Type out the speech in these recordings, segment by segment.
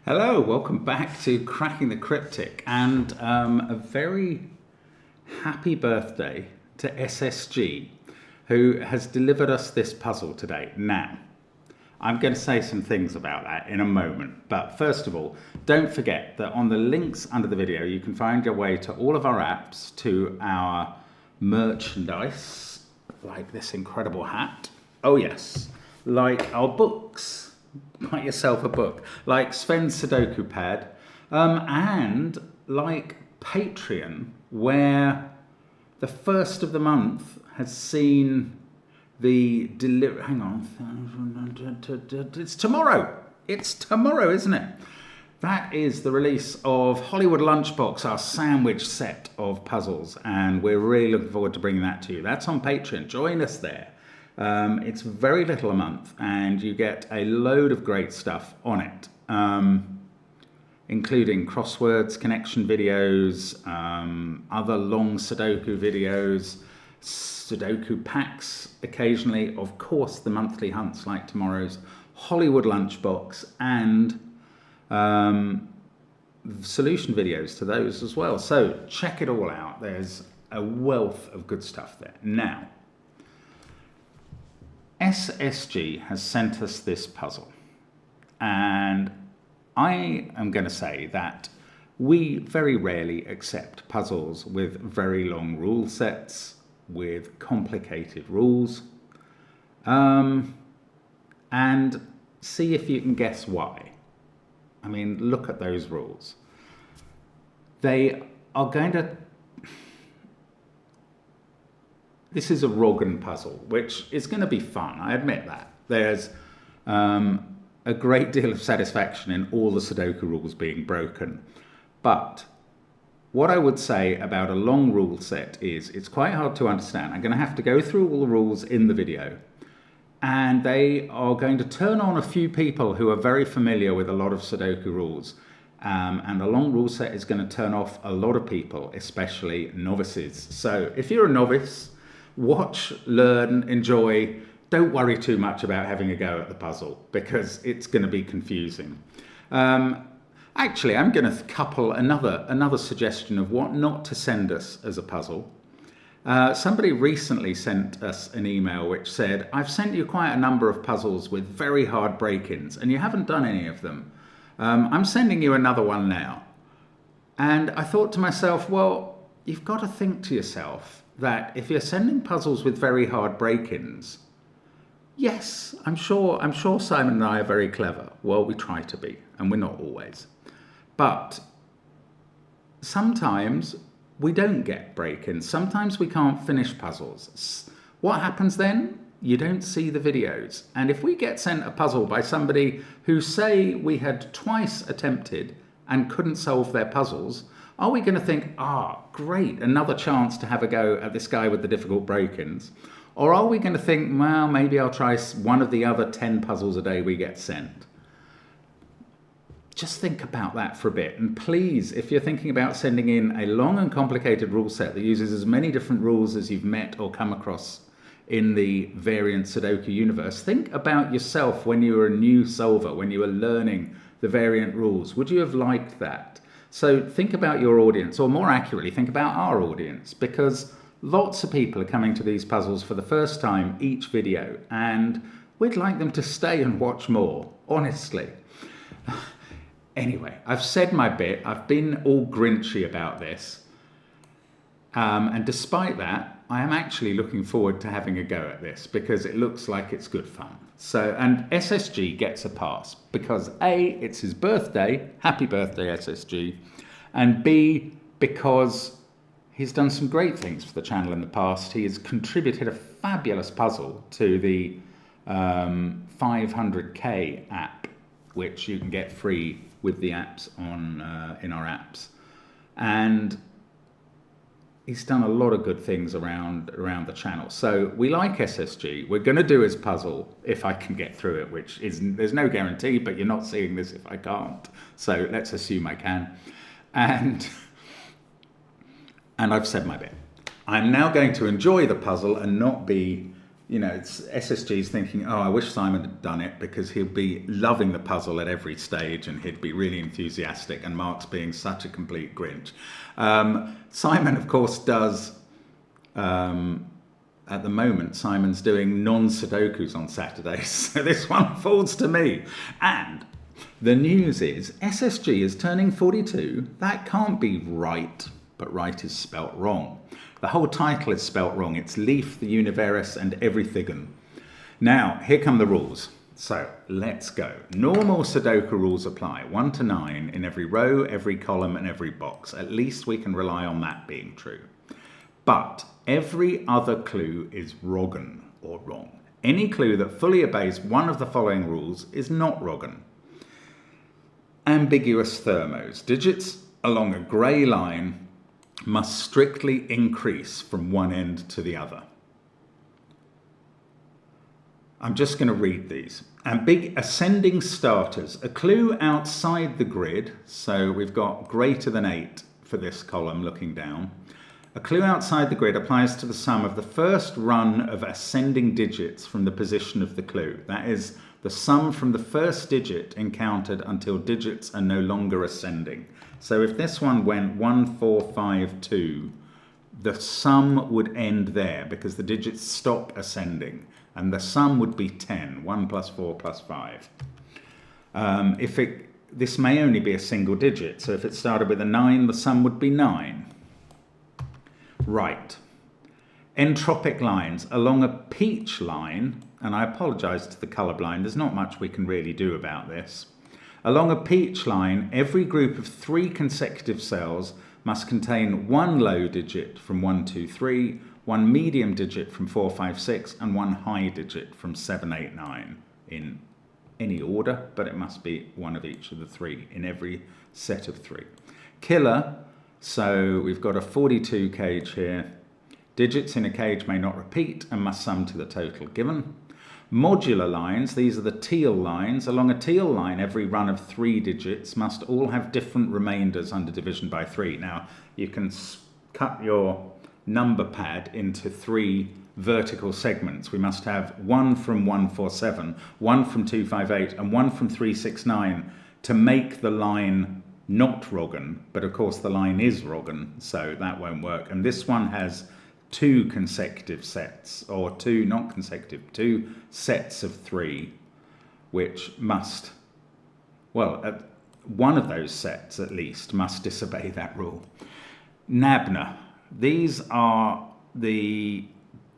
Hello, welcome back to Cracking the Cryptic, and a very happy birthday to SSG, who has delivered us this puzzle today. Now, I'm going to say some things about that in a moment, but first of all, don't forget that on the links under the video, you can find your way to all of our apps, to our merchandise, like this incredible hat. Oh yes, like our books. Buy yourself a book, like Sven's Sudoku pad, and like Patreon, where the first of the month has seen the delivery. Hang on, it's tomorrow. It's tomorrow, isn't it? That is the release of Hollywood Lunchbox, our sandwich set of puzzles, and we're really looking forward to bringing that to you. That's on Patreon. Join us there. It's very little a month, and you get a load of great stuff on it, including crosswords, connection videos, other long Sudoku videos, Sudoku packs occasionally, of course the monthly hunts like tomorrow's Hollywood Lunchbox, and solution videos to those as well. So check it all out. There's a wealth of good stuff there. Now, SSG has sent us this puzzle, and I am going to say that we very rarely accept puzzles with very long rule sets, with complicated rules, and see if you can guess why. I mean, look at those rules. They are going to... This is a Wrogn puzzle, which is going to be fun, I admit that. There's a great deal of satisfaction in all the Sudoku rules being broken. But what I would say about a long rule set is it's quite hard to understand. I'm going to have to go through all the rules in the video, and they are going to turn on a few people who are very familiar with a lot of Sudoku rules. And a long rule set is going to turn off a lot of people, especially novices. So if you're a novice, watch, learn, enjoy. Don't worry too much about having a go at the puzzle, because it's going to be confusing. Actually, I'm going to couple another suggestion of what not to send us as a puzzle. Somebody recently sent us an email which said, I've sent you quite a number of puzzles with very hard break-ins, and you haven't done any of them. I'm sending you another one now. And I thought to myself, well, you've got to think to yourself that if you're sending puzzles with very hard break-ins, yes, I'm sure Simon and I are very clever. Well, we try to be, and we're not always. But sometimes we don't get break-ins. Sometimes we can't finish puzzles. What happens then? You don't see the videos. And if we get sent a puzzle by somebody who, say, we had twice attempted and couldn't solve their puzzles, are we going to think, great, another chance to have a go at this guy with the difficult break-ins? Or are we going to think, well, maybe I'll try one of the other 10 puzzles a day we get sent? Just think about that for a bit. And please, if you're thinking about sending in a long and complicated rule set that uses as many different rules as you've met or come across in the variant Sudoku universe, think about yourself when you were a new solver, when you were learning the variant rules. Would you have liked that? So think about your audience, or more accurately, think about our audience, because lots of people are coming to these puzzles for the first time each video, and we'd like them to stay and watch more, honestly. Anyway, I've said my bit. I've been all grinchy about this. And despite that, I am actually looking forward to having a go at this, because it looks like it's good fun. So, and SSG gets a pass because A, it's his birthday, happy birthday SSG, and B, because he's done some great things for the channel in the past. He has contributed a fabulous puzzle to the 500k app, which you can get free with the apps on in our apps. And he's done a lot of good things around the channel. So we like SSG. We're going to do his puzzle if I can get through it, which is, there's no guarantee, but you're not seeing this if I can't. So let's assume I can. And I've said my bit. I'm now going to enjoy the puzzle and not be SSG's thinking, oh, I wish Simon had done it because he'll be loving the puzzle at every stage and he'd be really enthusiastic, and Mark's being such a complete Grinch. Simon, of course, does, at the moment, Simon's doing non-Sudokus on Saturdays, so this one falls to me. And the news is SSG is turning 42. That can't be right, but right is spelt wrong. The whole title is spelt wrong. It's Leaf, the Universe, and Everythign. Now, here come the rules. So, let's go. Normal Sudoku rules apply. 1 to 9 in every row, every column, and every box. At least we can rely on that being true. But every other clue is Wrogn, or wrong. Any clue that fully obeys one of the following rules is not Wrogn. Ambiguous Thermos. Digits along a grey line must strictly increase from one end to the other. I'm just going to read these. Ascending starters. A clue outside the grid, so we've got greater than 8 for this column looking down. A clue outside the grid applies to the sum of the first run of ascending digits from the position of the clue. That is the sum from the first digit encountered until digits are no longer ascending. So if this one went 1, 4, 5, 2, the sum would end there because the digits stop ascending, and the sum would be 10, 1 plus 4 plus 5. This may only be a single digit, so if it started with a 9, the sum would be 9. Right. Entropic lines along a peach line, and I apologise to the colourblind, there's not much we can really do about this. Along a peach line, every group of 3 consecutive cells must contain 1 low digit from 1, 2, 3, 1 medium digit from 4, 5, 6, and 1 high digit from 7, 8, 9 in any order, but it must be one of each of the 3 in every set of 3. Killer, so we've got a 42 cage here. Digits in a cage may not repeat and must sum to the total given. Modular lines, these are the teal lines. Along a teal line, every run of 3 digits must all have different remainders under division by 3. Now, you can cut your number pad into 3 vertical segments. We must have 1 from 147, 1 from 258, and 1 from 369 to make the line not Wrogn, but of course the line is Wrogn, so that won't work. And this one has 2 consecutive sets, or 2 sets of 3, which must, one of those sets at least must disobey that rule. Nabna, these are the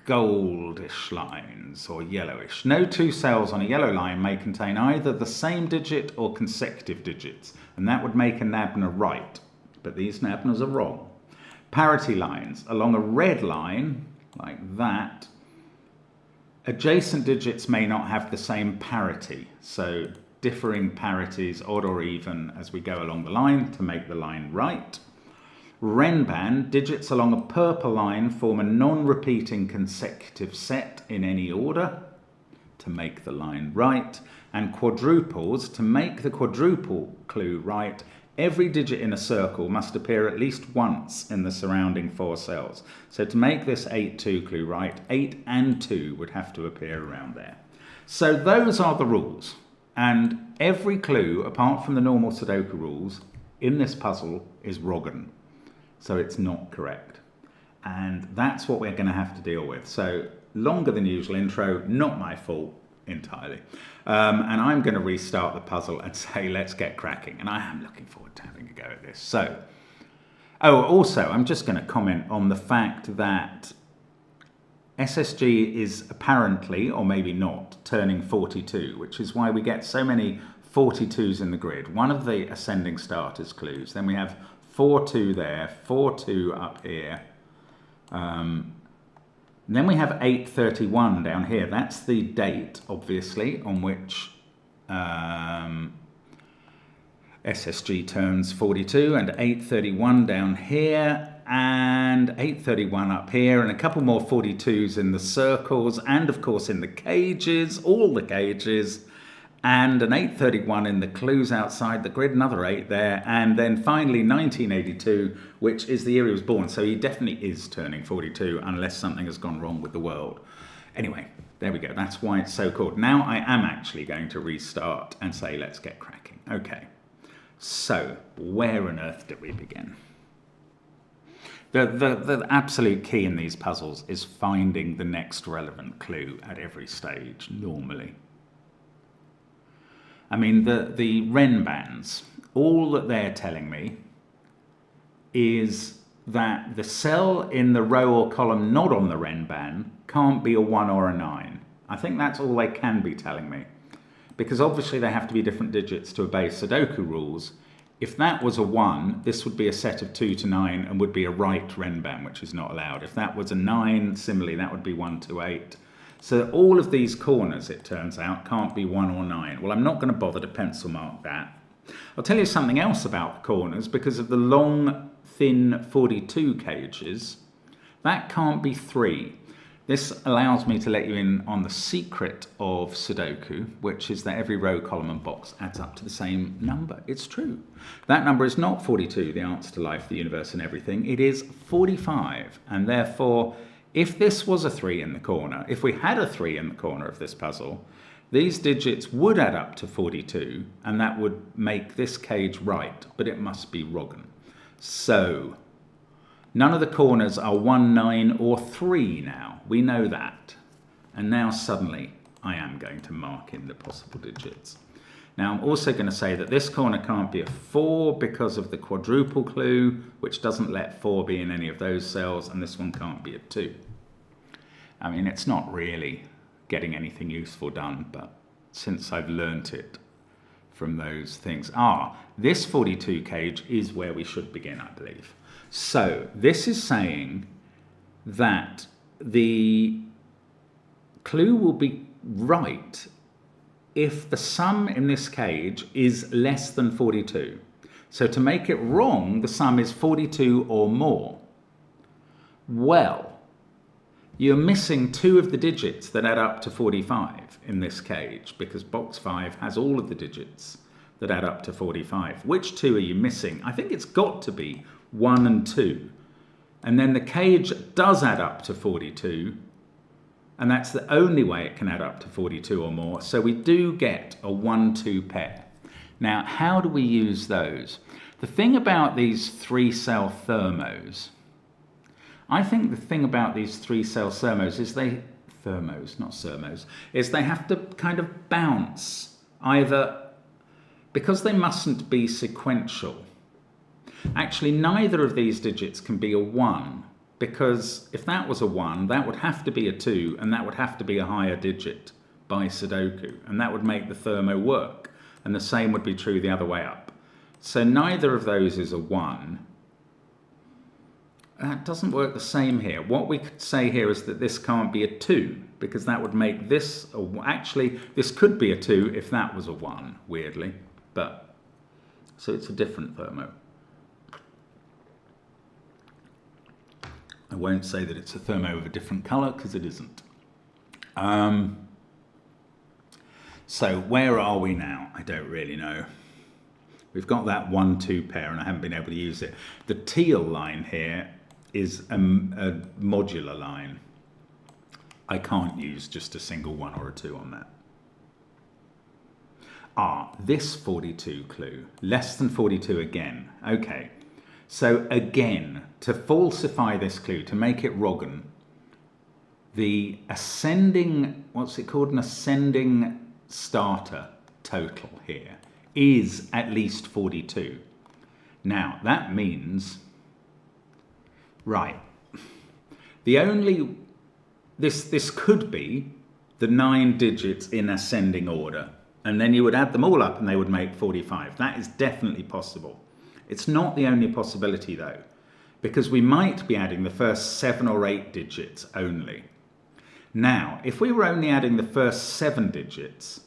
goldish lines, or yellowish. No 2 cells on a yellow line may contain either the same digit or consecutive digits, and that would make a nabna right, but these nabnas are wrong. Parity lines. Along a red line, like that, adjacent digits may not have the same parity, so differing parities, odd or even, as we go along the line to make the line right. Renban, digits along a purple line form a non-repeating consecutive set in any order to make the line right. And quadruples, to make the quadruple clue right, every digit in a circle must appear at least once in the surrounding 4 cells. So to make this 8-2 clue right, 8 and 2 would have to appear around there. So those are the rules. And every clue, apart from the normal Sudoku rules, in this puzzle is Wrogn. So it's not correct. And that's what we're going to have to deal with. So longer than usual intro, not my fault entirely. And I'm going to restart the puzzle and say, let's get cracking. And I am looking forward to having a go at this. So, also, I'm just going to comment on the fact that SSG is apparently, or maybe not, turning 42, which is why we get so many 42s in the grid. One of the ascending starters clues. Then we have 4-2 there, 4-2 up here. Then we have 831 down here. That's the date, obviously, on which SSG turns 42, and 831 down here, and 831 up here, and a couple more 42s in the circles, and of course in the cages, all the cages, and an 831 in the clues outside the grid, another 8 there, and then finally 1982, which is the year he was born, so he definitely is turning 42 unless something has gone wrong with the world. Anyway, there we go. That's why it's so called. Now I am actually going to restart and say, let's get cracking. Okay, so where on earth did we begin? The absolute key in these puzzles is finding the next relevant clue at every stage, normally. I mean, the Wren bands, all that they're telling me is that the cell in the row or column not on the Wren band can't be a 1 or a 9. I think that's all they can be telling me. Because obviously they have to be different digits to obey Sudoku rules. If that was a 1, this would be a set of 2 to 9 and would be a right Wren band, which is not allowed. If that was a 9, similarly, that would be 1 to 8. So all of these corners, it turns out, can't be 1 or 9. Well, I'm not going to bother to pencil mark that. I'll tell you something else about the corners. Because of the long, thin 42 cages, that can't be 3. This allows me to let you in on the secret of Sudoku, which is that every row, column and box adds up to the same number. It's true. That number is not 42, the answer to life, the universe and everything. It is 45. And therefore, if this was a 3 in the corner, if we had a 3 in the corner of this puzzle, these digits would add up to 42, and that would make this cage right, but it must be Wrogn. So, none of the corners are 1, 9 or 3 now. We know that. And now suddenly I am going to mark in the possible digits. Now I'm also going to say that this corner can't be a 4 because of the quadruple clue, which doesn't let 4 be in any of those cells, and this one can't be a 2. I mean, it's not really getting anything useful done, but since I've learnt it from those things. This 42 cage is where we should begin, I believe. So this is saying that the clue will be right if the sum in this cage is less than 42. So to make it wrong, the sum is 42 or more. Well, you're missing 2 of the digits that add up to 45 in this cage, because box 5 has all of the digits that add up to 45. Which 2 are you missing? I think it's got to be 1 and 2. And then the cage does add up to 42, and that's the only way it can add up to 42 or more. So we do get a 1-2 pair. Now, how do we use those? The thing about these 3-cell thermos, I think the thing about these 3-cell thermos is they have to kind of bounce, either because they mustn't be sequential. Actually, neither of these digits can be a 1, because if that was a 1, that would have to be a 2, and that would have to be a higher digit by Sudoku, and that would make the thermo work, and the same would be true the other way up. So neither of those is a 1. That doesn't work the same here. What we could say here is that this can't be a 2, because that would make this a 1. Actually, this could be a 2 if that was a 1, weirdly, but so it's a different thermo. I won't say that it's a thermo of a different colour, because it isn't. So where are we now? I don't really know. We've got that 1-2 pair, and I haven't been able to use it. The teal line here is a modular line. I can't use just a single 1 or a 2 on that. This 42 clue. Less than 42 again. Okay. So again, to falsify this clue, to make it Wrogn, the ascending, what's it called, an ascending starter total here is at least 42. Now, that means, right, this could be the 9 digits in ascending order, and then you would add them all up and they would make 45. That is definitely possible. It's not the only possibility though, because we might be adding the first 7 or 8 digits only. Now, if we were only adding the first 7 digits,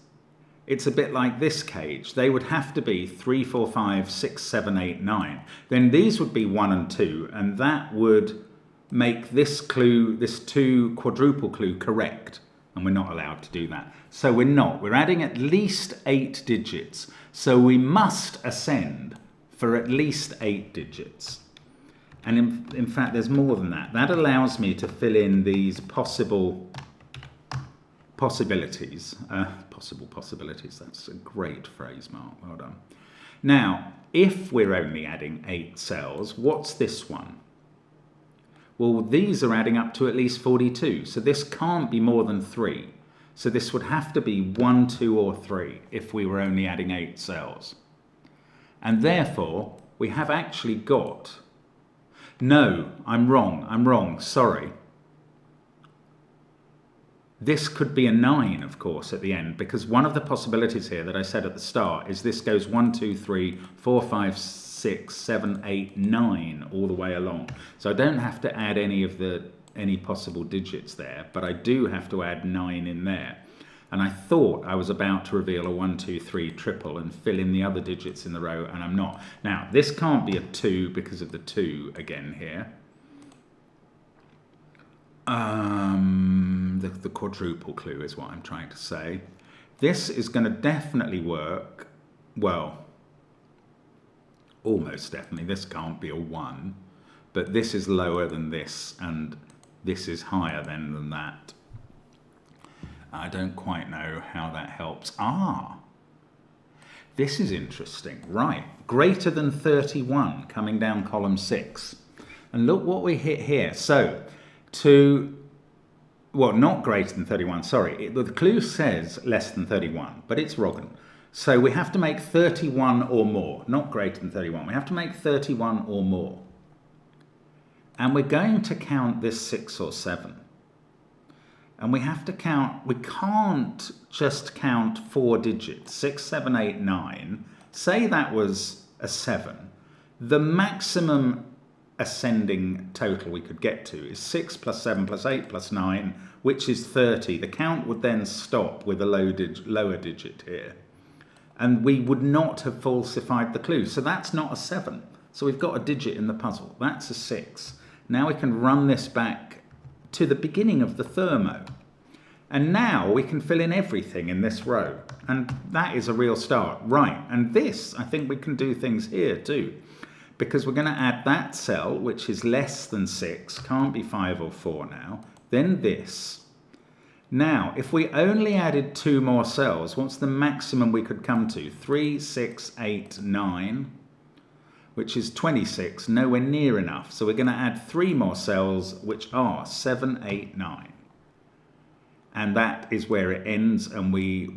it's a bit like this cage. They would have to be 3, 4, 5, 6, 7, 8, 9. Then these would be 1 and 2, and that would make this clue, this 2 quadruple clue, correct. And we're not allowed to do that. So we're not. We're adding at least 8 digits. So we must ascend for at least 8 digits. And in fact, there's more than that. That allows me to fill in these possible possibilities, possible possibilities, that's a great phrase, Mark, well done. Now, if we're only adding 8 cells, what's this one? Well, these are adding up to at least 42, so this can't be more than 3. So this would have to be 1, 2, or 3 if we were only adding 8 cells. And therefore, we have actually got... No, I'm wrong, sorry. This could be a 9, of course, at the end, because one of the possibilities here that I said at the start is this goes 1, 2, 3, 4, 5, 6, 7, 8, 9 all the way along. So I don't have to add any possible digits there, but I do have to add 9 in there. And I thought I was about to reveal a 1, 2, 3 triple and fill in the other digits in the row, and I'm not. Now, this can't be a 2 because of the 2 again here. The quadruple clue is what I'm trying to say. This is going to definitely work. Well, almost definitely. This can't be a 1, but this is lower than this, and this is higher than that. I don't quite know how that helps. This is interesting. Right, greater than 31 coming down column 6. And look what we hit here. So, well, not greater than 31, sorry. The clue says less than 31, but it's Wrogn. So we have to make 31 or more, not greater than 31. We have to make 31 or more. And we're going to count this 6 or 7. And we have to count, we can't just count 4 digits, 6, 7, 8, 9. Say that was a 7. The maximum ascending total we could get to is 6 plus 7 plus 8 plus 9, which is 30. The count would then stop with a lower digit here. And we would not have falsified the clue. So that's not a 7. So we've got a digit in the puzzle. That's a 6. Now we can run this back to the beginning of the thermo. And now we can fill in everything in this row. And that is a real start. Right, and this, I think we can do things here too. Because we're going to add that cell, which is less than 6, can't be 5 or 4 now. Then this. Now, if we only added 2 more cells, what's the maximum we could come to? 3, 6, 8, 9, which is 26, nowhere near enough. So we're going to add 3 more cells, which are 7, 8, 9. And that is where it ends. And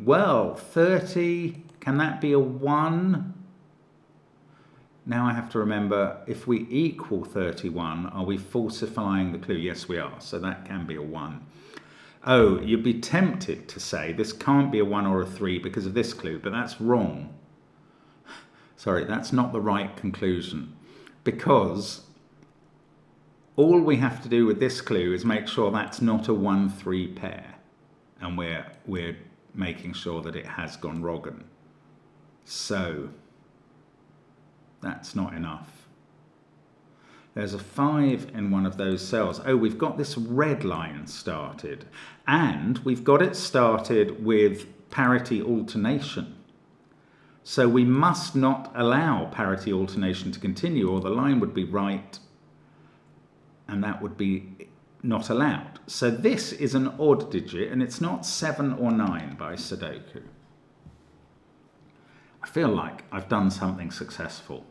well, 30, can that be a 1? Now I have to remember, if we equal 31, are we falsifying the clue? Yes, we are. So that can be a 1. Oh, you'd be tempted to say this can't be a 1 or a 3 because of this clue, but that's wrong. Sorry, that's not the right conclusion. Because all we have to do with this clue is make sure that's not a 1-3 pair. And we're making sure that it has gone Wrogn. So that's not enough. There's a 5 in one of those cells. Oh, we've got this red line started. And we've got it started with parity alternation. So we must not allow parity alternation to continue, or the line would be right, and that would be not allowed. So this is an odd digit, and it's not 7 or 9 by Sudoku. I feel like I've done something successful.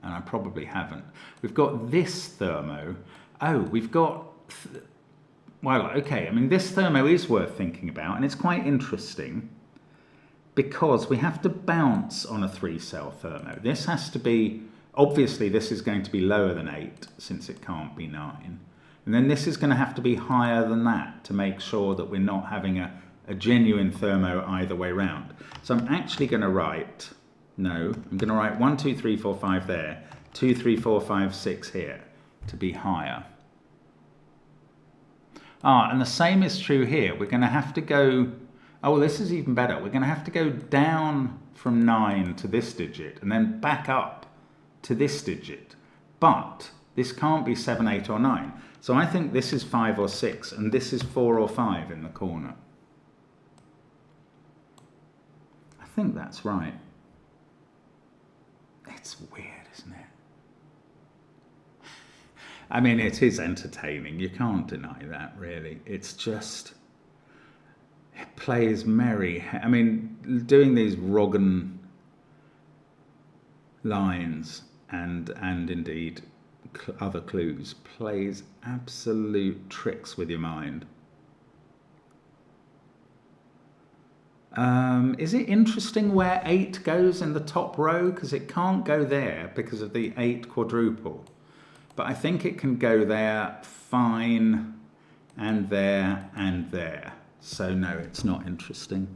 And I probably haven't. We've got this thermo. Oh, we've got... well, okay, I mean, this thermo is worth thinking about, and it's quite interesting because we have to bounce on a 3-cell thermo. This has to be... obviously, this is going to be lower than 8, since it can't be 9. And then this is going to have to be higher than that to make sure that we're not having a genuine thermo either way round. So I'm actually going to write... no, I'm going to write 1, 2, 3, 4, 5 there, 2, 3, 4, 5, 6 here to be higher. And the same is true here. We're going to have to go, oh, well, this is even better. We're going to have to go down from 9 to this digit and then back up to this digit. But this can't be 7, 8 or 9. So I think this is 5 or 6 and this is 4 or 5 in the corner. I think that's right. It's weird, isn't it? I mean, it is entertaining. You can't deny that, really. It's just... plays merry. I mean, doing these Wrogn lines and indeed other clues plays absolute tricks with your mind. Is it interesting where 8 goes in the top row? Because it can't go there because of the 8 quadruple. But I think it can go there fine, and there and there. So no, it's not interesting.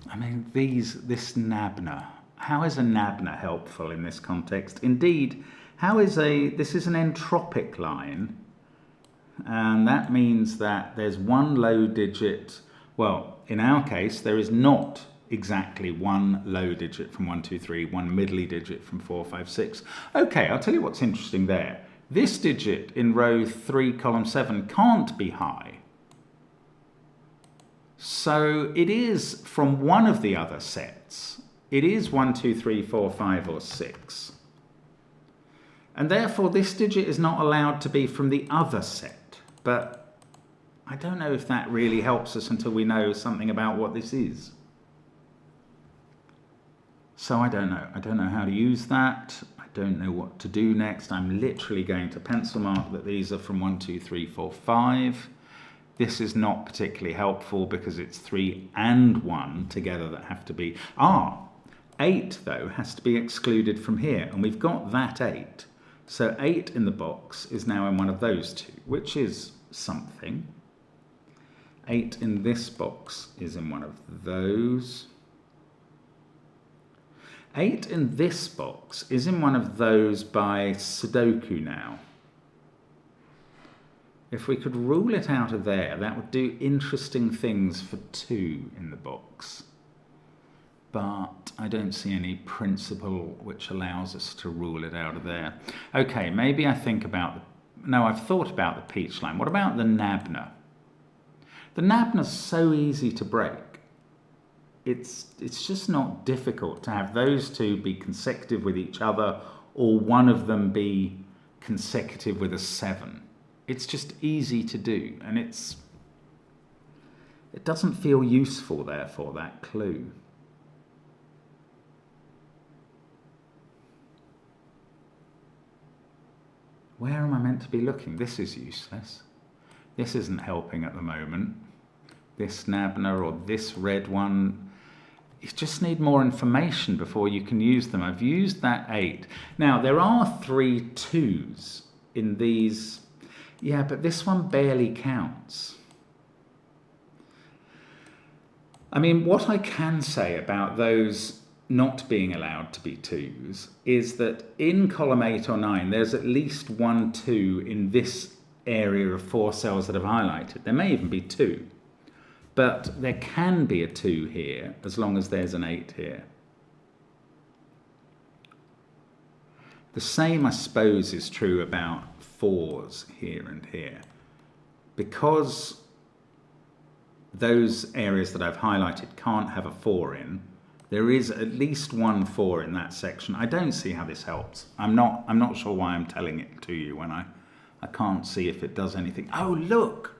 I mean, this nabna. How is a nabna helpful in this context? Indeed, this is an entropic line. And that means that there's one low digit. Well, in our case, there is not exactly one low digit from 1, 2, 3, one middly digit from 4, 5, 6. Okay, I'll tell you what's interesting there. This digit in row 3, column 7 can't be high. So it is from one of the other sets. It is 1, 2, 3, 4, 5, or 6. And therefore, this digit is not allowed to be from the other set. But I don't know if that really helps us until we know something about what this is. So I don't know. I don't know how to use that. I don't know what to do next. I'm literally going to pencil mark that these are from 1, 2, 3, 4, 5. This is not particularly helpful because it's 3 and 1 together that have to be. 8 though has to be excluded from here, and we've got that 8. So 8 in the box is now in one of those two, which is something. 8 in this box is in one of those. 8 in this box is in one of those by sudoku now. If we could rule it out of there, that would do interesting things for 2 in the box. But I don't see any principle which allows us to rule it out of there. Okay, maybe I think about I've thought about the peach line. What about the nabna? The nabna's so easy to break. It's just not difficult to have those two be consecutive with each other, or one of them be consecutive with a 7. It's just easy to do, and it doesn't feel useful, therefore, that clue. Where am I meant to be looking? This is useless. This isn't helping at the moment. This nabna or this red one. You just need more information before you can use them. I've used that 8. Now, there are 3 2s in these. Yeah, but this one barely counts. I mean, what I can say about those not being allowed to be 2s is that in column 8 or 9 there's at least 1 2 in this area of 4 cells that I've highlighted. There may even be 2, but there can be a 2 here as long as there's an 8 here. The same, I suppose, is true about 4s here and here. Because those areas that I've highlighted can't have a 4 in, there is at least 1 4 in that section. I don't see how this helps. I'm not sure why I'm telling it to you when I can't see if it does anything. Oh, look!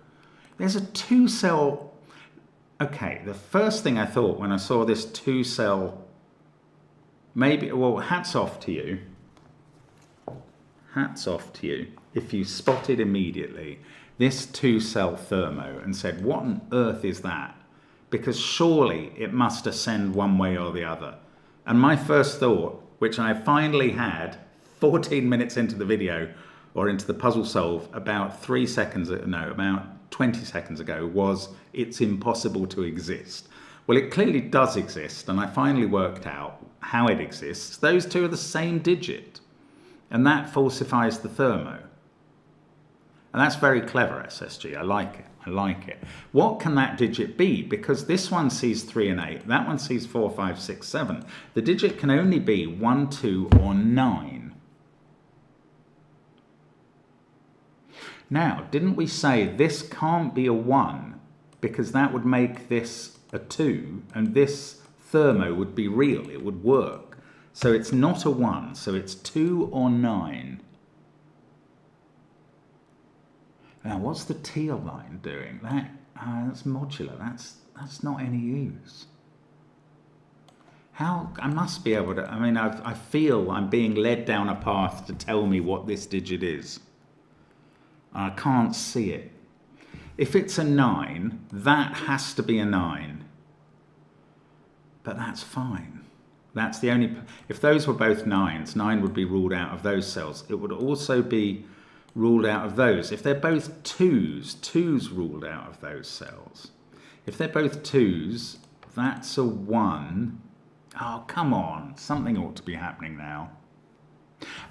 There's a 2-cell... Okay, the first thing I thought when I saw this 2-cell... Maybe... Well, hats off to you. Hats off to you if you spotted immediately this 2-cell thermo and said, what on earth is that? Because surely it must ascend one way or the other. And my first thought, which I finally had 14 minutes into the video, or into the puzzle solve, about 20 seconds ago, was it's impossible to exist. Well, it clearly does exist, and I finally worked out how it exists. Those two are the same digit, and that falsifies the thermo. And that's very clever, SSG. I like it. I like it. What can that digit be? Because this one sees 3 and 8. That one sees 4, 5, 6, 7. The digit can only be 1, 2, or 9. Now, didn't we say this can't be a 1 because that would make this a 2 and this thermo would be real. It would work. So it's not a 1. So it's 2 or 9. Now, what's the teal line doing? That's modular. That's not any use. How, I must be able to, I mean, I feel I'm being led down a path to tell me what this digit is. I can't see it. If it's a 9, that has to be a 9. But that's fine. That's the only, if those were both 9s, 9 would be ruled out of those cells. It would also be ruled out of those. If they're both 2s, 2's ruled out of those cells. If they're both 2s, that's a 1. Oh, come on. Something ought to be happening now.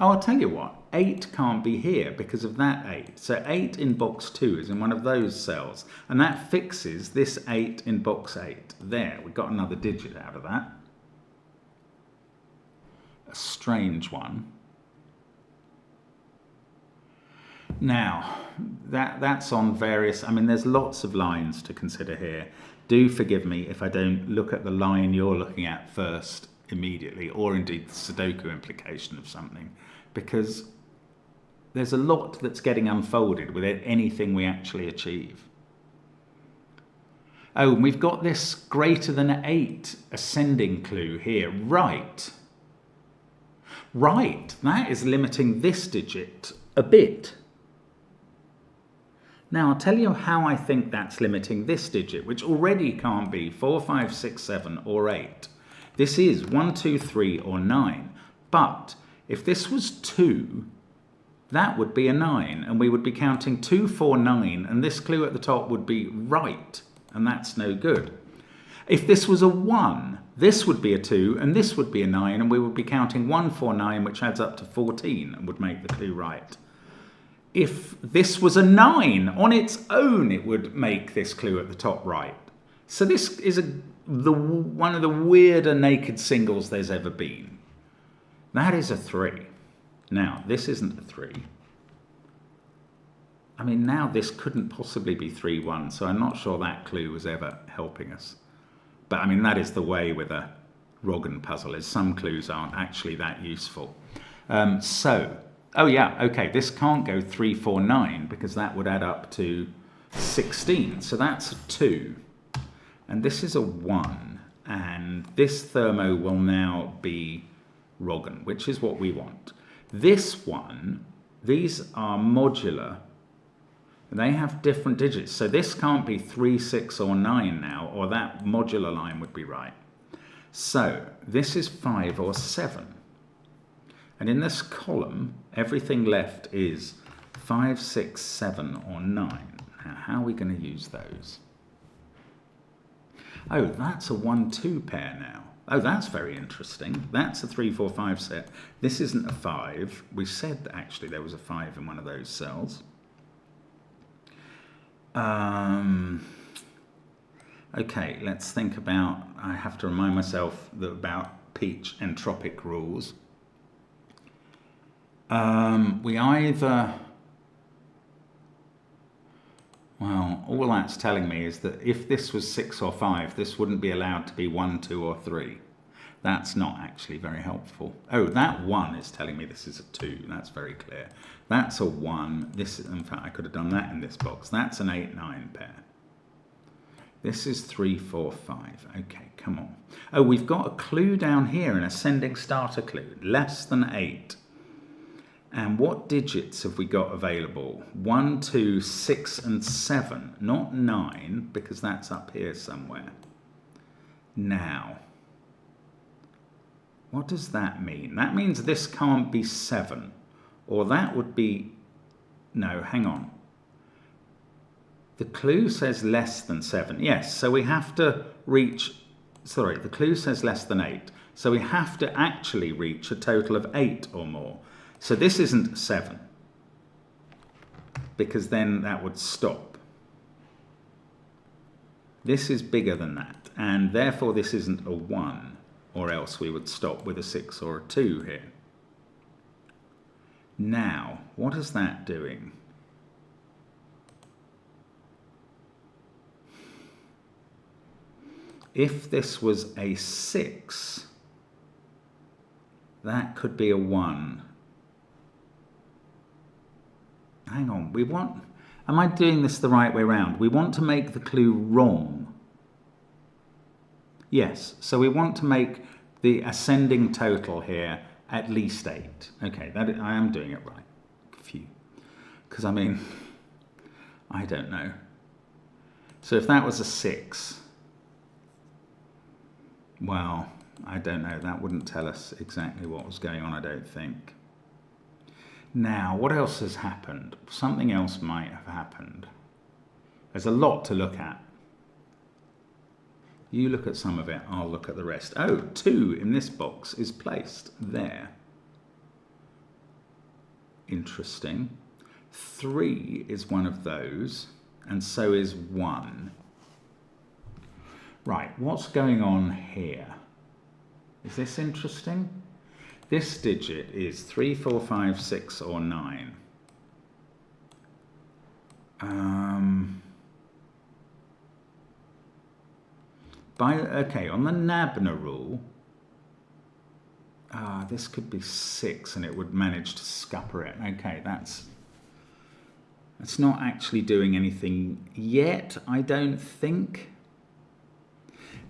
Oh, I'll tell you what. 8 can't be here because of that 8. So 8 in box 2 is in one of those cells. And that fixes this 8 in box 8. There, we got another digit out of that. A strange one. Now, that's on various, I mean, there's lots of lines to consider here. Do forgive me if I don't look at the line you're looking at first immediately, or indeed the Sudoku implication of something, because there's a lot that's getting unfolded with anything we actually achieve. Oh, and we've got this greater than 8 ascending clue here. Right. Right, that is limiting this digit a bit. Now, I'll tell you how I think that's limiting this digit, which already can't be 4, 5, 6, 7 or 8. This is 1, 2, 3 or 9. But if this was 2, that would be a 9, and we would be counting 2, 4, 9, and this clue at the top would be right, and that's no good. If this was a 1, this would be a 2, and this would be a 9, and we would be counting 1, 4, 9, which adds up to 14, and would make the clue right. If this was a 9 on its own, it would make this clue at the top right. So this is one of the weirder naked singles there's ever been. That is a 3. Now, this isn't a 3. I mean, now this couldn't possibly be 3, 1, so I'm not sure that clue was ever helping us. But I mean, that is the way with a Wrogn puzzle, is some clues aren't actually that useful. Oh yeah, okay, this can't go 3, 4, 9 because that would add up to 16. So that's a 2. And this is a 1. And this thermo will now be Wrogn, which is what we want. This one, these are modular. And they have different digits. So this can't be 3, 6 or 9 now, or that modular line would be right. So this is 5 or 7. And in this column, everything left is 5, 6, 7, or 9. Now, how are we going to use those? Oh, that's a 1, 2 pair now. Oh, that's very interesting. That's a 3, 4, 5 set. This isn't a 5. We said that actually there was a 5 in one of those cells. Okay, let's think about, I have to remind myself about Peach entropic rules. We either, well, all that's telling me is that if this was 6 or 5, this wouldn't be allowed to be 1, 2 or 3. That's not actually very helpful. Oh, that 1 is telling me this is a 2. That's very clear. That's a 1. This, in fact, I could have done that in this box. That's an 8, 9 pair. This is 3, 4, 5. Okay, come on. Oh, we've got a clue down here, an ascending starter clue, less than 8. And what digits have we got available? 1, 2, 6, and 7. Not 9, because that's up here somewhere. Now, what does that mean? That means this can't be 7. Or that would be... No, hang on. The clue says less than 7. Yes, so we have to reach... Sorry, the clue says less than 8. So we have to actually reach a total of 8 or more. So this isn't 7, because then that would stop. This is bigger than that, and therefore this isn't a 1, or else we would stop with a 6 or a 2 here. Now, what is that doing? If this was a 6, that could be a 1. Hang on, we want... Am I doing this the right way round? We want to make the clue wrong. Yes, so we want to make the ascending total here at least 8. Okay, I am doing it right. Phew. Because I mean, I don't know. So if that was a 6, well, I don't know. That wouldn't tell us exactly what was going on, I don't think. Now, what else has happened? Something else might have happened. There's a lot to look at. You look at some of it, I'll look at the rest. Oh, 2 in this box is placed there. Interesting. 3 is one of those, and so is 1. Right, what's going on here? Is this interesting? This digit is 3, 4, 5, 6, or 9. Okay, on the Nabna rule, this could be 6 and it would manage to scupper it. Okay, that's not actually doing anything yet, I don't think.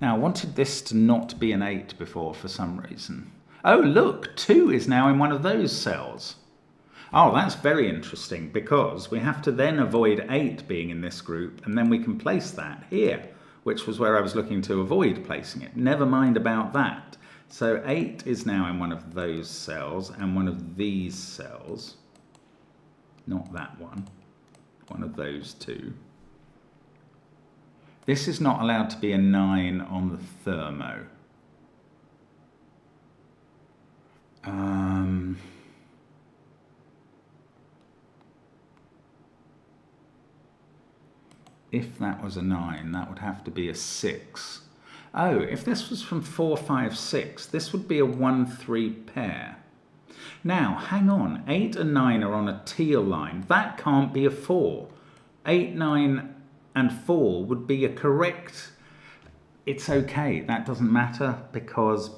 Now, I wanted this to not be an 8 before for some reason. Oh, look, 2 is now in one of those cells. Oh, that's very interesting, because we have to then avoid 8 being in this group, and then we can place that here, which was where I was looking to avoid placing it. Never mind about that. So 8 is now in one of those cells and one of these cells. Not that one. One of those two. This is not allowed to be a 9 on the thermo. If that was a 9, that would have to be a 6. Oh, if this was from 4, 5, 6, this would be a 1, 3 pair. Now, hang on. 8 and 9 are on a teal line. That can't be a 4. 8, 9, and 4 would be a correct... It's okay. That doesn't matter because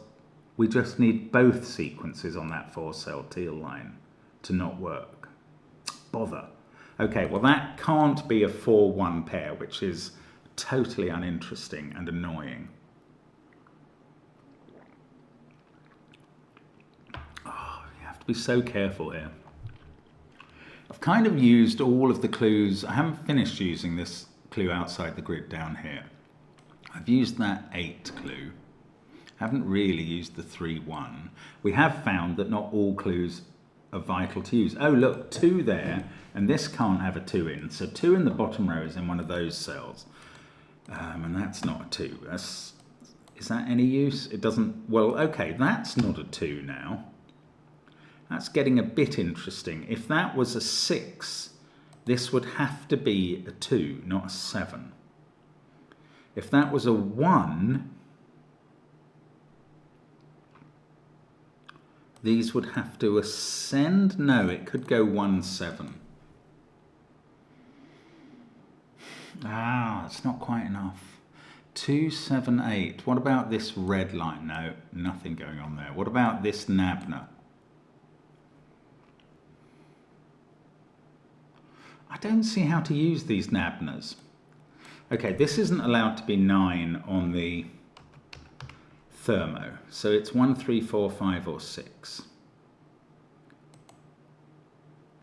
we just need both sequences on that 4-cell teal line to not work. Bother. Okay, well that can't be a 4-1 pair, which is totally uninteresting and annoying. Oh, you have to be so careful here. I've kind of used all of the clues. I haven't finished using this clue outside the grid down here. I've used that 8 clue. Haven't really used the 3-1. We have found that not all clues are vital to use. Oh, look, 2 there, and this can't have a 2 in. So 2 in the bottom row is in one of those cells. And that's not a 2. Is that any use? It doesn't... Well, okay, that's not a 2 now. That's getting a bit interesting. If that was a 6, this would have to be a 2, not a 7. If that was a 1... These would have to ascend. No, it could go 1, 7. Ah, it's not quite enough. 2, 7, 8. What about this red line? No, nothing going on there. What about this Nabna? I don't see how to use these Nabnas. Okay, this isn't allowed to be 9 on the thermo. So it's 1, 3, 4, 5, or 6.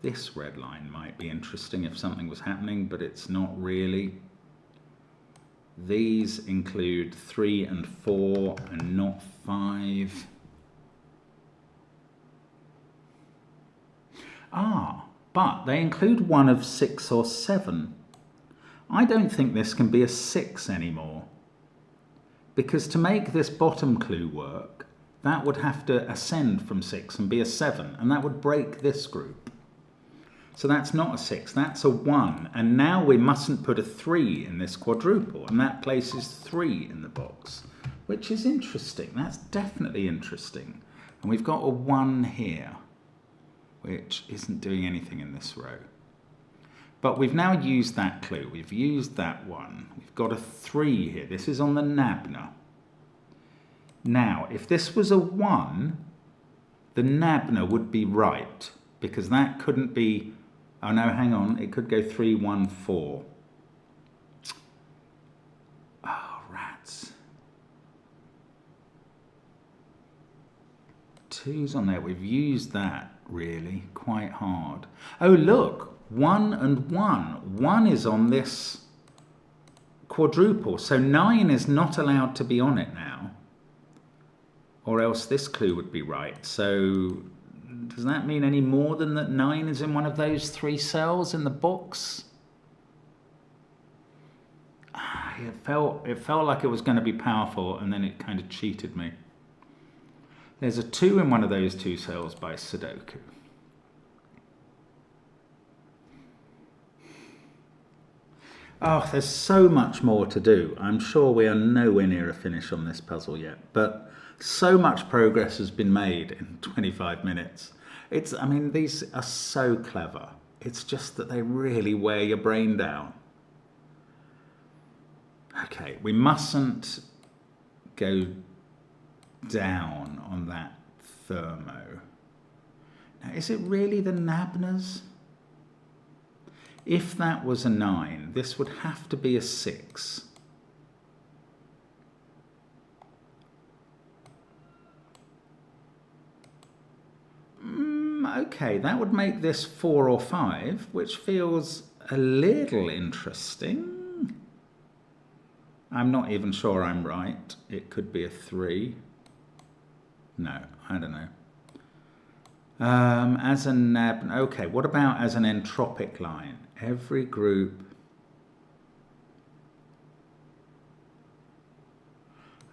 This red line might be interesting if something was happening, but it's not really. These include 3 and 4 and not 5. Ah, but they include one of 6 or 7. I don't think this can be a 6 anymore. Because to make this bottom clue work, that would have to ascend from 6 and be a 7, and that would break this group. So that's not a 6, that's a 1, and now we mustn't put a 3 in this quadruple, and that places 3 in the box, which is interesting. That's definitely interesting. And we've got a 1 here, which isn't doing anything in this row. But we've now used that clue. We've used that 1. We've got a 3 here. This is on the Nabna. Now, if this was a 1, the Nabna would be right, because that couldn't be Oh no, hang on. It could go 3, 1, 4. Oh, rats. 2's on there. We've used that really quite hard. Oh, look. 1 and 1. 1 is on this quadruple. So 9 is not allowed to be on it now. Or else this clue would be right. So does that mean any more than that 9 is in one of those 3 cells in the box? It felt like it was going to be powerful, and then it kind of cheated me. There's a 2 in one of those 2 cells by Sudoku. Oh, there's so much more to do. I'm sure we are nowhere near a finish on this puzzle yet, but so much progress has been made in 25 minutes. I mean, these are so clever. It's just that they really wear your brain down. Okay, we mustn't go down on that thermo. Now, is it really the Nabners? If that was a 9, this would have to be a 6. Okay, that would make this 4 or 5, which feels a little interesting. I'm not even sure I'm right. It could be a 3. No, I don't know. As a nab, okay, what about as an entropic line? Every group.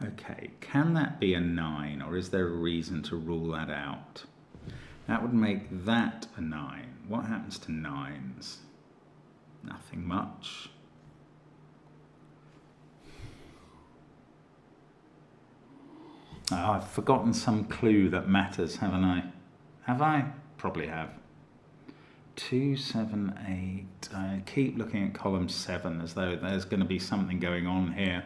Okay, can that be a 9, or is there a reason to rule that out? That would make that a 9. What happens to 9s? Nothing much. Oh, I've forgotten some clue that matters, haven't I? Have I? Probably have. 2, 7, 8. I keep looking at column 7 as though there's going to be something going on here.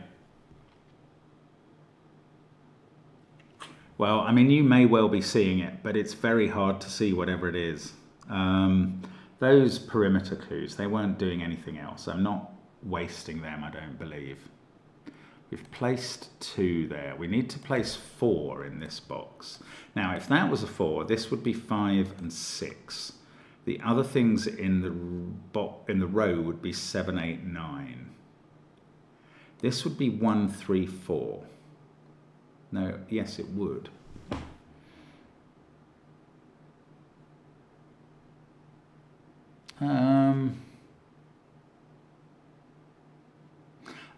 Well, I mean, you may well be seeing it, but it's very hard to see whatever it is. Those perimeter clues, they weren't doing anything else. I'm not wasting them, I don't believe. We've placed 2 there. We need to place 4 in this box. Now, if that was a 4, this would be 5 and 6. The other things in the row would be 7, 8, 9. This would be 1, 3, 4. No, yes, it would.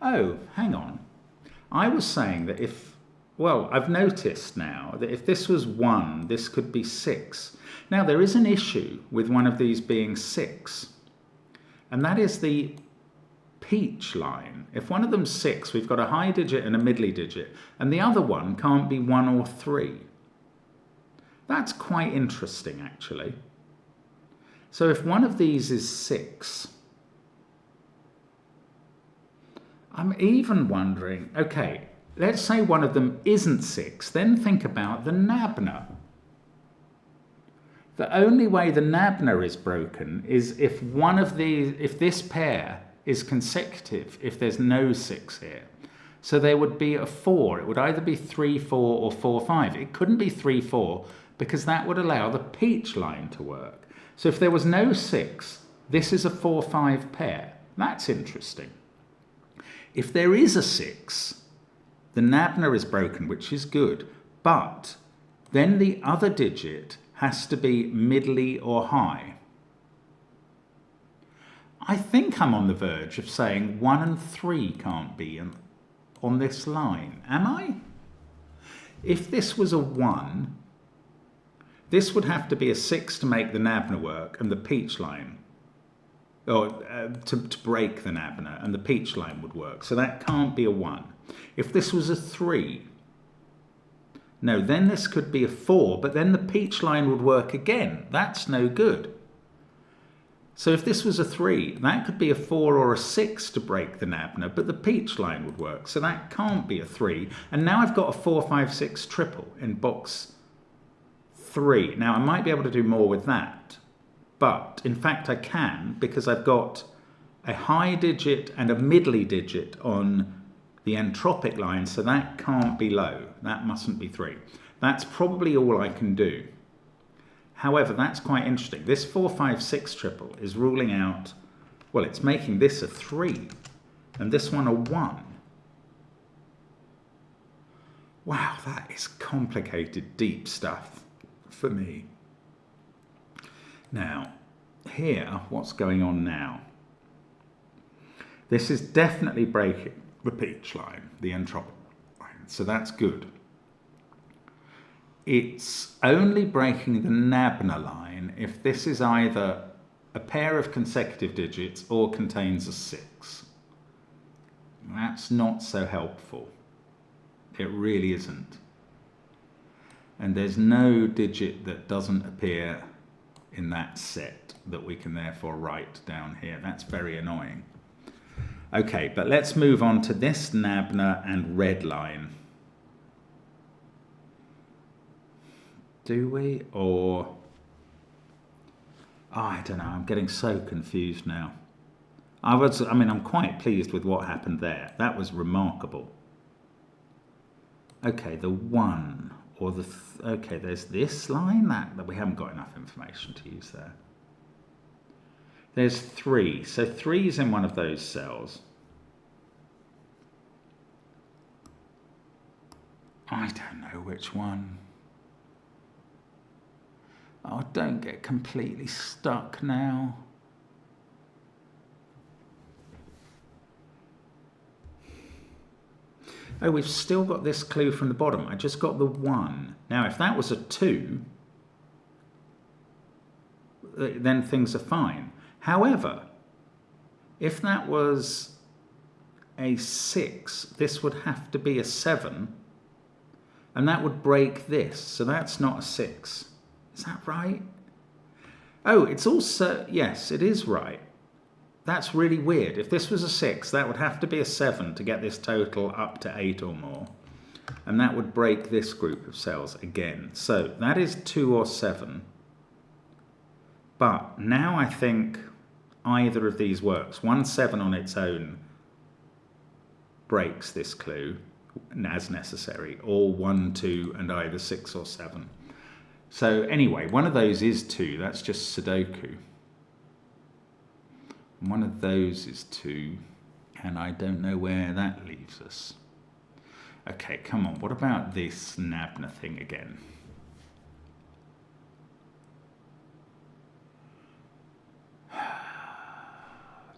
Oh, hang on. I was saying that I've noticed now that if this was 1, this could be 6. Now, there is an issue with one of these being 6, and that is the peach line. If one of them's 6, we've got a high digit and a middly digit, and the other one can't be 1 or 3. That's quite interesting, actually. So if one of these is 6, I'm even wondering, okay, let's say one of them isn't 6, then think about the Nabner. The only way the Nabner is broken is if if this pair is consecutive, if there's no 6 here. So there would be a 4. It would either be 3, 4 or 4, 5. It couldn't be 3, 4 because that would allow the peach line to work. So if there was no 6, this is a 4, 5 pair. That's interesting. If there is a 6, the Nabner is broken, which is good, but then the other digit has to be middly or high. I think I'm on the verge of saying 1 and 3 can't be on this line. Am I? If this was a 1, this would have to be a 6 to make the Nabner work and the peach line, or to break the Nabner, and the peach line would work. So that can't be a 1. If this was a 3, no, then this could be a 4, but then the peach line would work again. That's no good. So if this was a 3, that could be a 4 or a 6 to break the Nabner, but the peach line would work. So that can't be a 3. And now I've got a 4, 5, 6 triple in box 3. Now I might be able to do more with that. but in fact I can, because I've got a high digit and a middly digit on the entropic line, so that can't be low. That mustn't be 3. That's probably all I can do. However, that's quite interesting. This 4, 5, 6 triple is ruling out, well, it's making this a 3 and this one a 1. Wow, that is complicated, deep stuff for me. Now, here, what's going on now? This is definitely breaking the peach line, the entropic line, so that's good. It's only breaking the Nabna line if this is either a pair of consecutive digits or contains a 6. That's not so helpful. It really isn't. And there's no digit that doesn't appear in that set that we can therefore write down here. That's very annoying. Okay, but let's move on to this Nabna and red line. Do we? Or... oh, I don't know. I'm getting so confused now. I'm quite pleased with what happened there. That was remarkable. Okay, the 1 or the... okay, there's this line that we haven't got enough information to use there. There's 3. So 3 is in one of those cells. I don't know which one. Oh, don't get completely stuck now. Oh, we've still got this clue from the bottom. I just got the 1. Now, if that was a 2, then things are fine. However, if that was a 6, this would have to be a 7, and that would break this. So that's not a 6. Is that right? Oh, it's also, yes, it is right. That's really weird. If this was a 6, that would have to be a 7 to get this total up to 8 or more. And that would break this group of cells again. So that is 2 or 7. But now I think either of these works. 1, 7 on its own breaks this clue as necessary. Or 1, 2 and either 6 or 7. So anyway, one of those is 2. That's just sudoku. One of those is 2, and I don't know where that leaves us. Okay, come on. What about this Nabna thing again?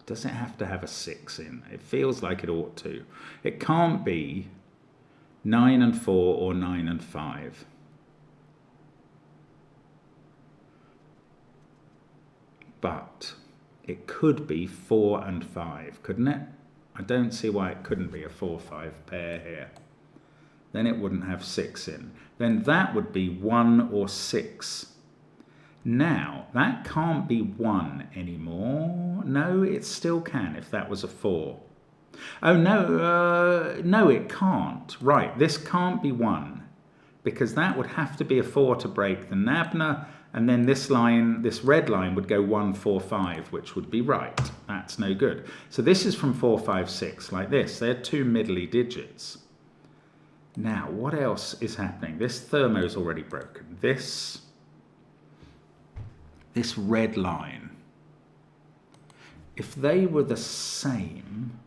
Does it have to have a 6 in? It feels like it ought to. It can't be 9 and 4 or 9 and 5. But it could be 4 and 5, couldn't it? I don't see why it couldn't be a 4-5 pair here. Then it wouldn't have 6 in. Then that would be 1 or 6. Now, that can't be 1 anymore. No, it still can if that was a 4. Oh, no, no, it can't. Right, this can't be 1, because that would have to be a 4 to break the Nabna, and then this line, this red line, would go 1, 4, 5, which would be right. That's no good. So this is from 4, 5, 6, like this. They're 2 middly digits. Now, what else is happening? This thermo is already broken. This red line, if they were the same,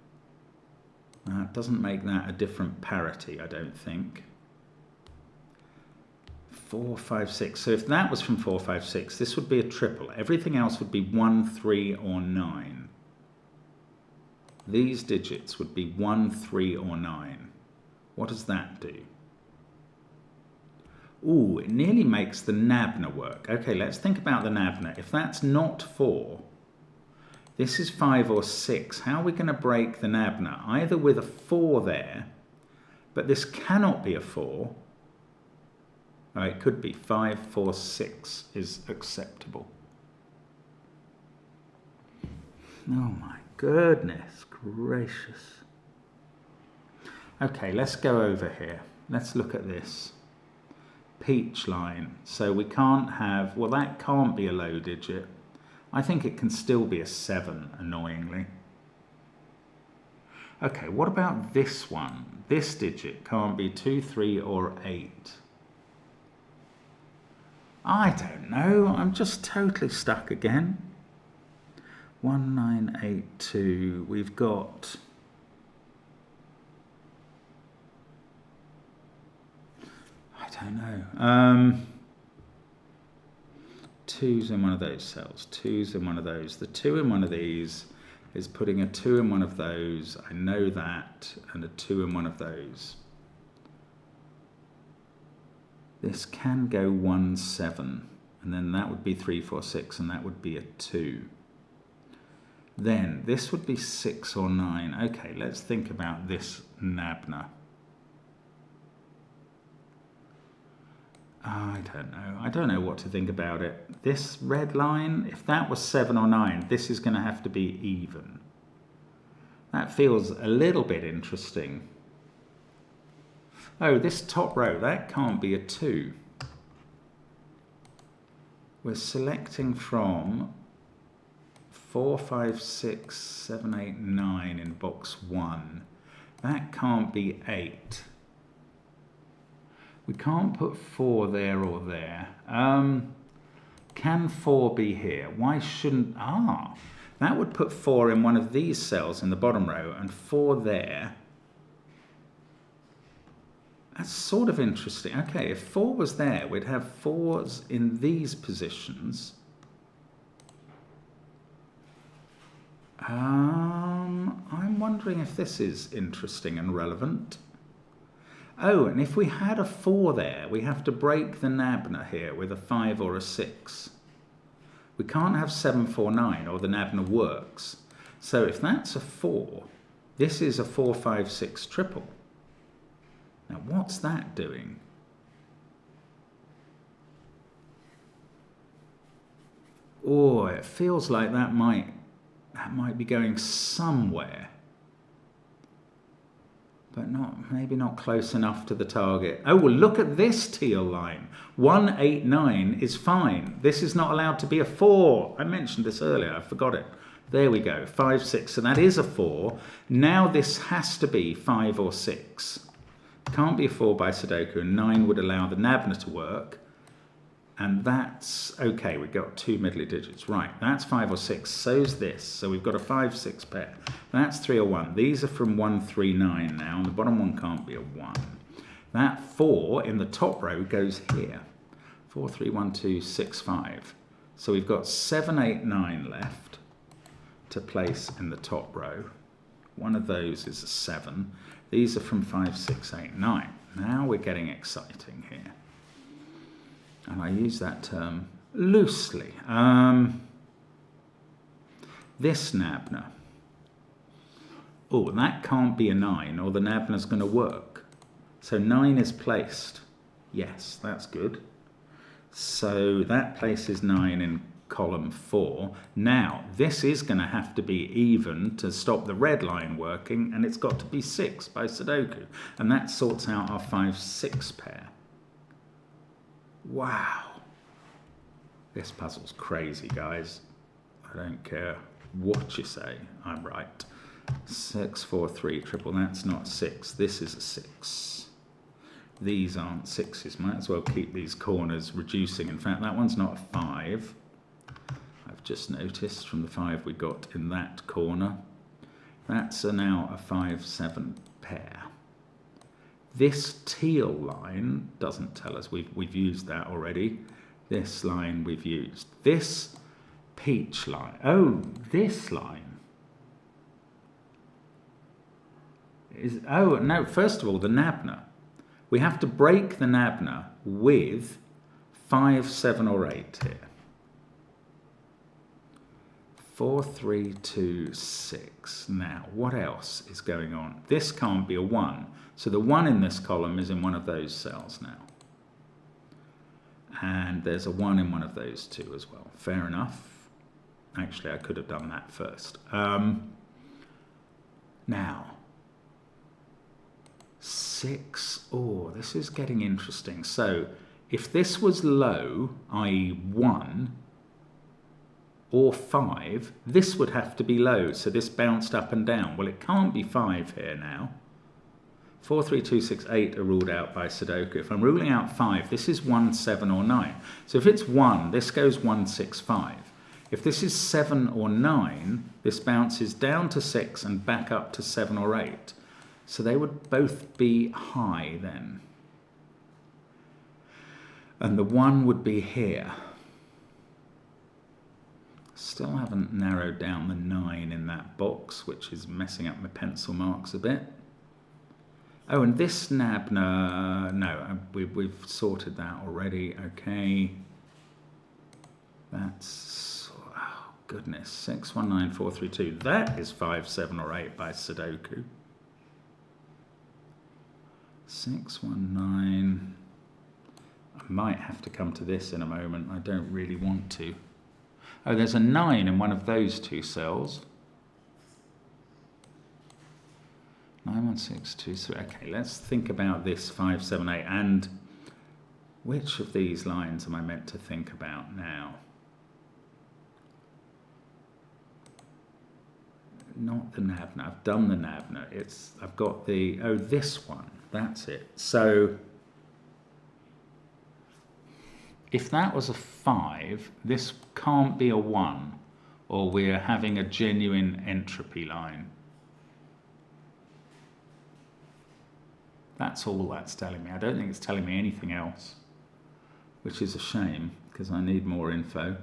that doesn't make that a different parity, I don't think. 4, 5, 6. So if that was from 4, 5, 6, this would be a triple. Everything else would be 1, 3, or 9. These digits would be 1, 3, or 9. What does that do? Ooh, it nearly makes the Nabna work. Okay, let's think about the Nabna. If that's not 4, this is 5 or 6. How are we going to break the Nabna? Either with a 4 there, but this cannot be a 4. Oh, it could be 5, 4, 6 is acceptable. Oh my goodness gracious. Okay, let's go over here. Let's look at this. Peach line. So we can't have, well, that can't be a low digit. I think it can still be a 7, annoyingly. Okay, what about this one? This digit can't be 2, 3, or 8. I don't know. I'm just totally stuck again. 1982. We've got... I don't know. 2's in one of those cells. 2's in one of those. The 2 in one of these is putting a 2 in one of those. I know that. And a 2 in one of those. This can go 1, 7. And then that would be 3, 4, 6. And that would be a 2. Then this would be 6 or 9. Okay, let's think about this Nabna. I don't know. I don't know what to think about it. This red line, if that was 7 or 9, this is going to have to be even. That feels a little bit interesting. Oh, this top row, that can't be a 2. We're selecting from 4, 5, 6, 7, 8, 9 in box 1. That can't be 8. We can't put 4 there or there. Can 4 be here? Why shouldn't... that would put 4 in one of these cells in the bottom row and 4 there. That's sort of interesting. Okay, if 4 was there, we'd have 4s in these positions. I'm wondering if this is interesting and relevant. Oh, and if we had a 4 there, we have to break the Nabna here with a 5 or a 6. We can't have 7, 4, 9 or the Nabna works. So if that's a 4, this is a 4, 5, 6 triple. Now what's that doing? Oh, it feels like that might be going somewhere. But maybe not close enough to the target. Oh, well, look at this teal line. 1, 8, 9 is fine. This is not allowed to be a 4. I mentioned this earlier. I forgot it. There we go. 5, 6. So that is a 4. Now this has to be 5 or 6. Can't be a 4 by Sudoku. 9 would allow the Nabna to work. And that's... okay, we've got 2 middle digits. Right, that's 5 or 6. So's this. So we've got a 5, 6 pair. That's 3 or 1. These are from 1, 3, 9 now. And the bottom one can't be a 1. That 4 in the top row goes here. 4, 3, 1, 2, 6, 5. So we've got 7, 8, 9 left to place in the top row. One of those is a 7. These are from 5, 6, 8, 9. Now we're getting exciting here. And I use that term loosely. This Nabna. Oh, that can't be a 9 or the Nabna's going to work. So 9 is placed. Yes, that's good. So that places 9 in column 4. Now, this is going to have to be even to stop the red line working, and it's got to be 6 by Sudoku. And that sorts out our 5, 6 pair. Wow. This puzzle's crazy, guys. I don't care what you say. I'm right. 6, 4, 3, triple. That's not 6. This is a 6. These aren't 6s. Might as well keep these corners reducing. In fact, that one's not a 5. I've just noticed from the 5 we got in that corner. That's now a 5, 7 pair. This teal line doesn't tell us. We've used that already. This line we've used. This peach line. Oh, this line. Oh, no, first of all, the Nabna. We have to break the Nabna with 5, 7, or 8 here. 4, 3, 2, 6. Now, what else is going on? This can't be a 1. So the 1 in this column is in one of those cells now. And there's a 1 in one of those two as well. Fair enough. Actually, I could have done that first. Now, 6. Oh, this is getting interesting. So if this was low, i.e. 1, or 5, this would have to be low, so this bounced up and down. Well, it can't be 5 here now. 4, 3, 2, 6, 8 are ruled out by Sudoku. If I'm ruling out 5, this is 1, 7 or 9. So if it's 1, this goes 1, 6, 5. If this is 7 or 9, this bounces down to 6 and back up to 7 or 8. So they would both be high then. And the 1 would be here. Still haven't narrowed down the 9 in that box, which is messing up my pencil marks a bit. Oh, and this Nabna, no, we've sorted that already. Okay. That's, oh goodness, 6, 1, 9, 4, 3, 2. That is 5, 7 or 8 by Sudoku. 6, 1, 9. I might have to come to this in a moment. I don't really want to. Oh, there's a 9 in one of those two cells. 9, 1, 6, 2, 3. Okay, let's think about this 5, 7, 8. And which of these lines am I meant to think about now? Not the Nabna. I've done the Nabna. I've got the, oh, this one. That's it. So if that was a 5, this can't be a 1, or we're having a genuine entropy line. That's all that's telling me. I don't think it's telling me anything else, which is a shame because I need more info.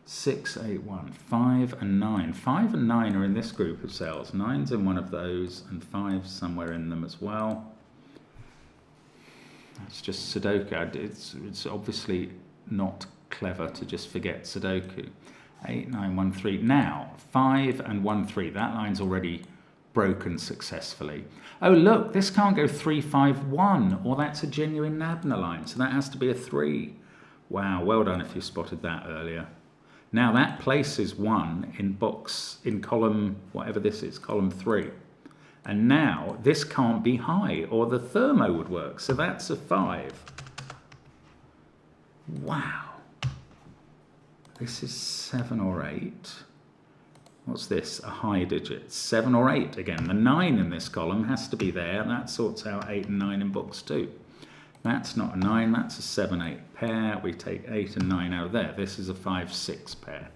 6, 8, 1, 5 and 9. 5 and 9 are in this group of cells. 9's in one of those and 5's somewhere in them as well. It's just Sudoku. It's obviously not clever to just forget Sudoku. 8, 9, 1, 3. Now, 5 and 1, 3. That line's already broken successfully. Oh, look, this can't go 3, 5, 1, or that's a genuine Nabna line, so that has to be a 3. Wow, well done if you spotted that earlier. Now, that places 1 in column, whatever this is, column 3. And now, this can't be high, or the thermo would work, so that's a 5. Wow. This is 7 or 8. What's this? A high digit. 7 or 8 again. The 9 in this column has to be there. That sorts out 8 and 9 in box 2. That's not a 9. That's a 7, 8 pair. We take 8 and 9 out of there. This is a 5, 6 pair.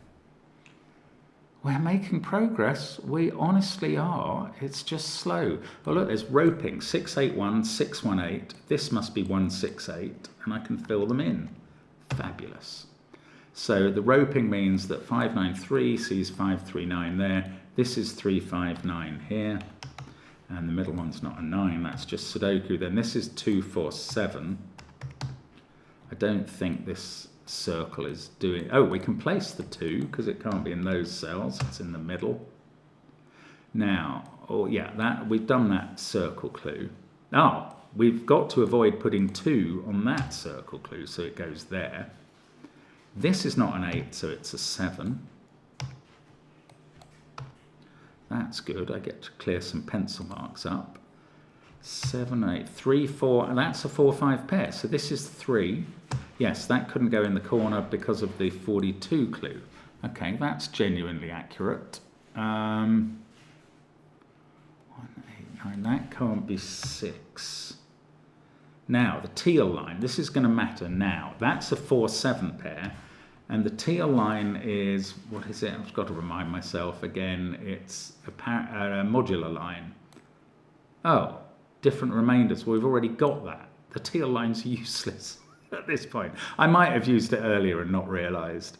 We're making progress. We honestly are. It's just slow. Well, look, there's roping. 6, 8, 1, 6, 1, 8. This must be 1, 6, 8. And I can fill them in. Fabulous. So the roping means that 5, 9, 3 sees 5, 3, 9 there. This is 3, 5, 9 here. And the middle one's not a 9, that's just Sudoku. Then this is 2, 4, 7. I don't think this circle is doing... Oh, we can place the 2 because it can't be in those cells. It's in the middle. Now, oh yeah, we've done that circle clue. Oh, we've got to avoid putting 2 on that circle clue, so it goes there. This is not an 8, so it's a 7. That's good. I get to clear some pencil marks up. 7, 8, 3, 4, and that's a 4, 5 pair. So this is 3. Yes, that couldn't go in the corner because of the 42 clue. Okay, that's genuinely accurate. 1, 8, 9, that can't be 6. Now, the teal line, this is going to matter now. That's a 4, 7 pair. And the teal line is, what is it? I've got to remind myself again. It's a modular line. Oh, different remainders. Well, we've already got that. The teal line's useless at this point. I might have used it earlier and not realised.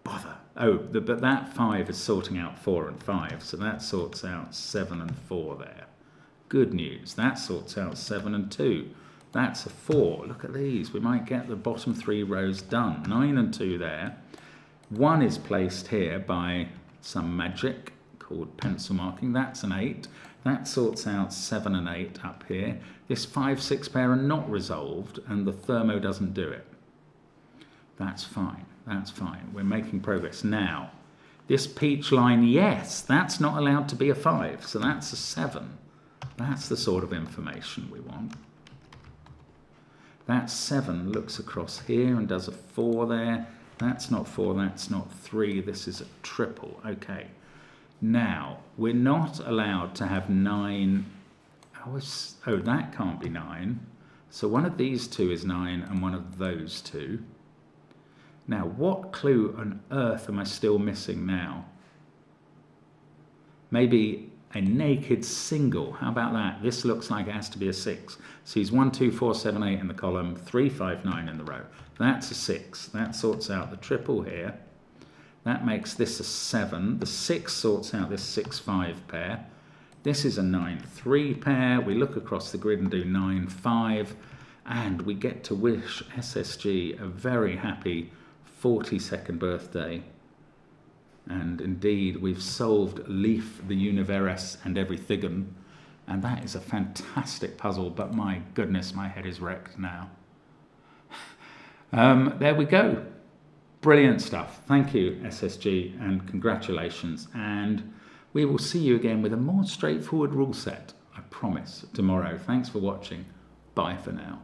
Bother. Oh, but that 5 is sorting out 4 and 5. So that sorts out 7 and 4 there. Good news. That sorts out 7 and 2. That's a 4. Look at these. We might get the bottom 3 rows done. 9 and 2 there. 1 is placed here by some magic called pencil marking. That's an 8. That sorts out 7 and 8 up here. This 5, 6 pair are not resolved, and the thermo doesn't do it. That's fine. That's fine. We're making progress. Now, this peach line, yes, that's not allowed to be a 5, so that's a 7. That's the sort of information we want. That 7 looks across here and does a 4 there. That's not 4, that's not 3, this is a triple. Okay. Now, we're not allowed to have 9. Oh, that can't be 9. So one of these two is 9 and one of those two. Now, what clue on earth am I still missing now? Maybe a naked single. How about that? This looks like it has to be a 6. So he's 1, 2, 4, 7, 8 in the column, 3, 5, 9 in the row. That's a 6. That sorts out the triple here. That makes this a 7. The 6 sorts out this 6, 5 pair. This is a 9, 3 pair. We look across the grid and do 9, 5. And we get to wish SSG a very happy 42nd birthday. And indeed, we've solved Leaf, the Universe, and Everythign. And that is a fantastic puzzle, but my goodness, my head is wrecked now. There we go. Brilliant stuff. Thank you, SSG, and congratulations. And we will see you again with a more straightforward rule set, I promise, tomorrow. Thanks for watching. Bye for now.